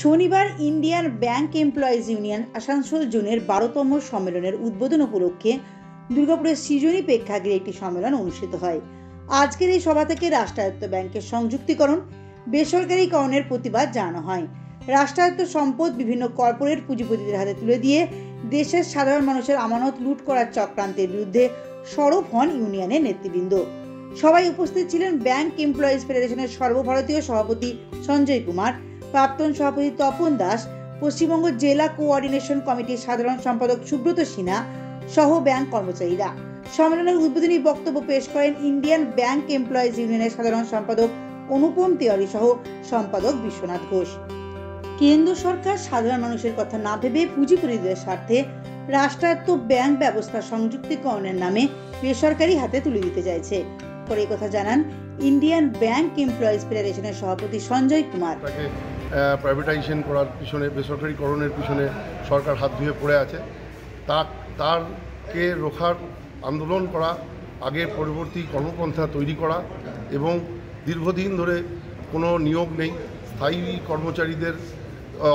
শনিবার Indian bank employees union Asansol জোনের 12তম সম্মেলনের উদ্বোধন উপলক্ষে দুর্গাপুরের সৃজনী প্রেক্ষাগৃহে একটি সম্মেলন অনুষ্ঠিত হয়। আজকের এই সভা থেকে রাষ্ট্রায়ত্ত ব্যাংকের সংযুক্তিকরণ, বেসরকারীকরণের প্রতিবাদ জানানো হয়। রাষ্ট্রায়ত্ত সম্পদ বিভিন্ন কর্পোরেট পুঁজিপতিদের হাতে তুলে দিয়ে দেশের সাধারণ মানুষের আমানত লুট করার চক্রান্তের বিরুদ্ধে সরব হন ইউনিয়নের নেতৃবৃন্দ। সবাই উপস্থিত ছিলেন ব্যাংক এমপ্লয়িজ ফেডারেশনের সর্বভারতীয় সভাপতি সঞ্জয় কুমার, প্রাক্তন সভাপতি তপন দাস, পশ্চিমবঙ্গ জেলা কোঅর্ডিনেশন কমিটির সাধারণ সম্পাদক সুব্রত সিনহা সহ ব্যাংক কর্মচারীরা। সম্মেলনের উদ্বোধনী বক্তব্য পেশ করেন ইন্ডিয়ান ব্যাংক এমপ্লয়িজ ইউনিয়নের সাধারণ সম্পাদক অনুপম তিওয়ারি সহ সম্পাদক বিশ্বনাথ ঘোষ। কেন্দ্র সরকার সাধারণ মানুষের কথা না ভেবে পুঁজিপতিদের স্বার্থে রাষ্ট্রায়ত্ত ব্যাংক ব্যবস্থা সংযুক্তিকরণের নামে বেসরকারি হাতে তুলে দিতে চাইছে। পরে কথা জানান ইন্ডিয়ান ব্যাংক এমপ্লয়িজ ফেডারেশনের সভাপতি সঞ্জয় কুমার। প্রাইভেটাইজেশন করার পিছনে, বেসরকারিকরণের পিছনে সরকার হাত ধুয়ে পড়ে আছে। তারকে রোখার আন্দোলন করা, আগে পরবর্তী কর্মপন্থা তৈরি করা এবং দীর্ঘদিন ধরে কোনো নিয়োগ নেই,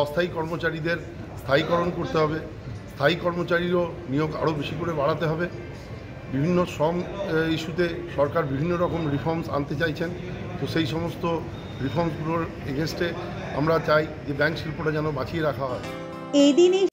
অস্থায়ী কর্মচারীদের স্থায়ীকরণ করতে হবে। স্থায়ী কর্মচারীরও নিয়োগ আরও বেশি করে বাড়াতে হবে। বিভিন্ন শ্রম ইস্যুতে সরকার বিভিন্ন রকম রিফর্মস আনতে চাইছেন। তো সেই সমস্ত রিফর্মসগুলোর এগেনস্টে আমরা চাই যে ব্যাংক শিল্পটা যেন বাঁচিয়ে রাখা হয়। এই দিনই